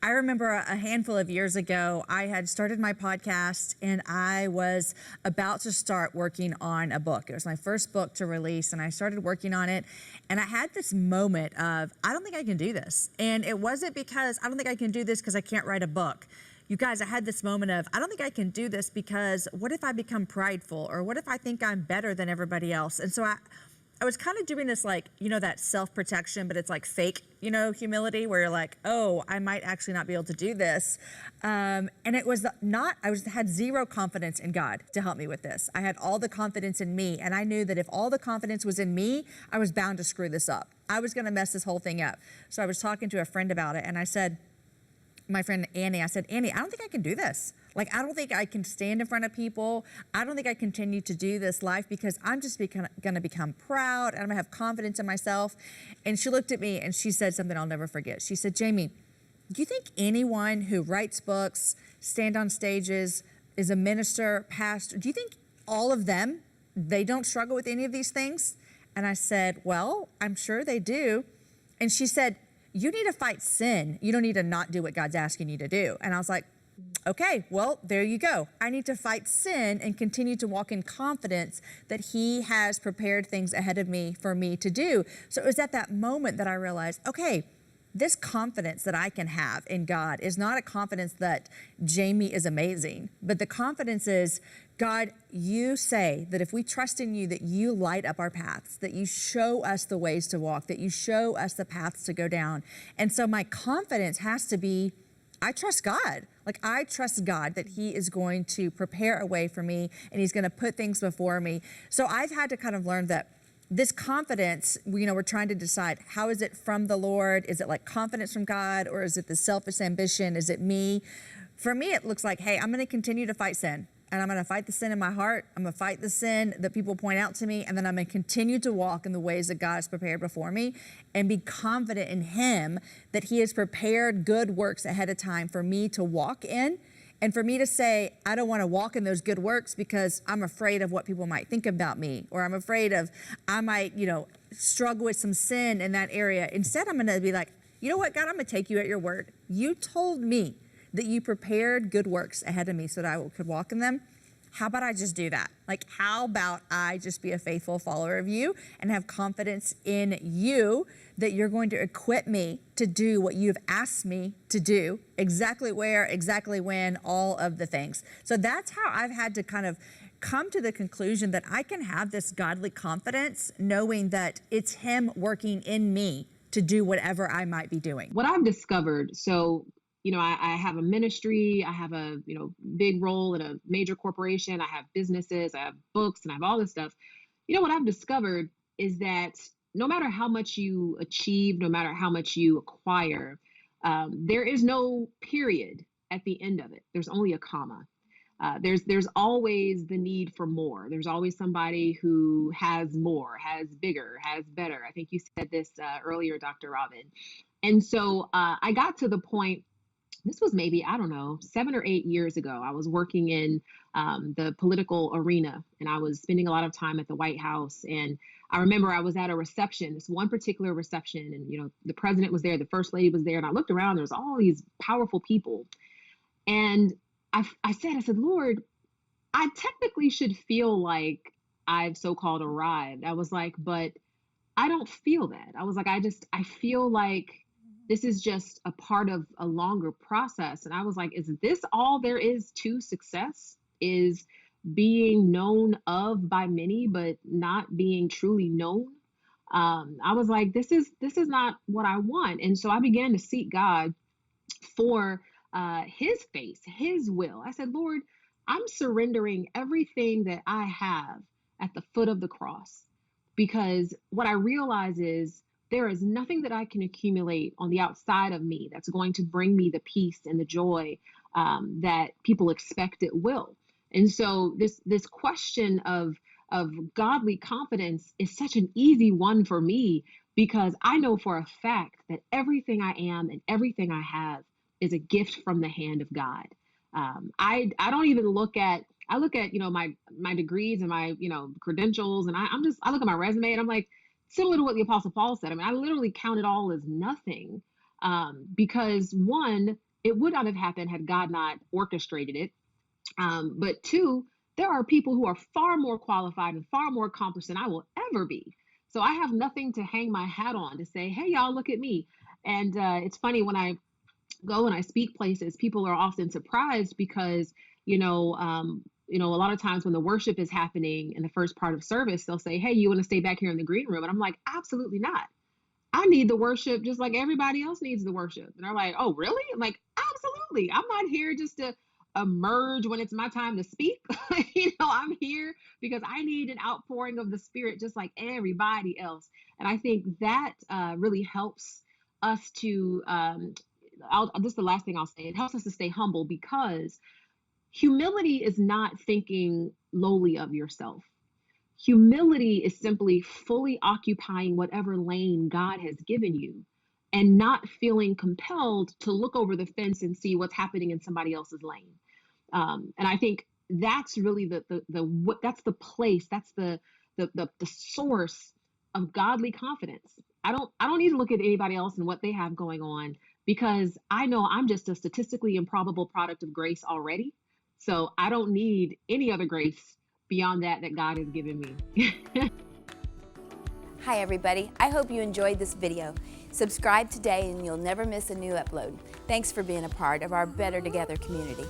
I remember a handful of years ago, I had started my podcast and I was about to start working on a book. It was my first book to release, and I started working on it. And I had this moment of, I don't think I can do this. And it wasn't because I don't think I can do this because I can't write a book. You guys, I had this moment of, I don't think I can do this because what if I become prideful, or what if I think I'm better than everybody else? And so I was kind of doing this, like, that self-protection, but it's like fake, humility, where you're like, oh, I might actually not be able to do this. And it was not, had zero confidence in God to help me with this. I had all the confidence in me. And I knew that if all the confidence was in me, I was bound to screw this up. I was going to mess this whole thing up. So I was talking to a friend about it, and I said, my friend Annie, I said, Annie, I don't think I can do this. Like, I don't think I can stand in front of people. I don't think I continue to do this life because I'm just going to become proud, and I'm going to have confidence in myself. And she looked at me and she said something I'll never forget. She said, Jamie, do you think anyone who writes books, stand on stages, is a minister, pastor, do you think all of them, they don't struggle with any of these things? And I said, well, I'm sure they do. And she said, you need to fight sin. You don't need to not do what God's asking you to do. And I was like, okay, well, there you go. I need to fight sin and continue to walk in confidence that He has prepared things ahead of me for me to do. So it was at that moment that I realized, okay, this confidence that I can have in God is not a confidence that Jamie is amazing, but the confidence is, God, you say that if we trust in you, that you light up our paths, that you show us the ways to walk, that you show us the paths to go down. And so my confidence has to be, I trust God. Like, I trust God that He is going to prepare a way for me, and He's going to put things before me. So I've had to kind of learn that this confidence, we're trying to decide, how is it from the Lord? Is it like confidence from God, or is it the selfish ambition? Is it me? For me, it looks like, hey, I'm going to continue to fight sin, and I'm going to fight the sin in my heart. I'm going to fight the sin that people point out to me, and then I'm going to continue to walk in the ways that God has prepared before me and be confident in Him that He has prepared good works ahead of time for me to walk in. And for me to say, I don't want to walk in those good works because I'm afraid of what people might think about me, or I'm afraid of, I might, struggle with some sin in that area. Instead, I'm going to be like, you know what, God, I'm going to take you at your word. You told me that you prepared good works ahead of me so that I could walk in them. How about I just do that? Like, how about I just be a faithful follower of you and have confidence in you that you're going to equip me to do what you've asked me to do, exactly where, exactly when, all of the things. So that's how I've had to kind of come to the conclusion that I can have this godly confidence, knowing that it's Him working in me to do whatever I might be doing. What I've discovered, I have a ministry, I have a, big role in a major corporation, I have businesses, I have books, and I have all this stuff. What I've discovered is that no matter how much you achieve, no matter how much you acquire, there is no period at the end of it. There's only a comma. There's always the need for more. There's always somebody who has more, has bigger, has better. I think you said this earlier, Dr. Robyn. And so I got to the point, this was maybe, 7 or 8 years ago. I was working in the political arena, and I was spending a lot of time at the White House. And I remember I was at a reception, this one particular reception, and, the president was there, the first lady was there, and I looked around, there was all these powerful people. And I said, Lord, I technically should feel like I've so-called arrived. I was like, but I don't feel that. I was like, I feel like this is just a part of a longer process. And I was like, is this all there is to success? Is being known of by many, but not being truly known? I was like, this is not what I want. And so I began to seek God for His face, His will. I said, Lord, I'm surrendering everything that I have at the foot of the cross, because what I realize is there is nothing that I can accumulate on the outside of me that's going to bring me the peace and the joy that people expect it will. And so this question of godly confidence is such an easy one for me, because I know for a fact that everything I am and everything I have is a gift from the hand of God. I don't even look at, my degrees and my, credentials, and I look at my resume and I'm like, similar to what the Apostle Paul said. I mean, I literally count it all as nothing, Because one, it would not have happened had God not orchestrated it. But two, there are people who are far more qualified and far more accomplished than I will ever be. So I have nothing to hang my hat on to say, hey, y'all, look at me. And it's funny when I go and I speak places, people are often surprised because, a lot of times when the worship is happening in the first part of service, they'll say, hey, you want to stay back here in the green room? And I'm like, absolutely not. I need the worship just like everybody else needs the worship. And they're like, oh, really? I'm like, absolutely. I'm not here just to emerge when it's my time to speak. I'm here because I need an outpouring of the Spirit just like everybody else. And I think that really helps us to, this is the last thing I'll say, it helps us to stay humble, because humility is not thinking lowly of yourself. Humility is simply fully occupying whatever lane God has given you and not feeling compelled to look over the fence and see what's happening in somebody else's lane. And I think that's really that's the place, that's the source of godly confidence. I don't need to look at anybody else and what they have going on, because I know I'm just a statistically improbable product of grace already. So I don't need any other grace beyond that God has given me. Hi everybody, I hope you enjoyed this video. Subscribe today and you'll never miss a new upload. Thanks for being a part of our Better Together community.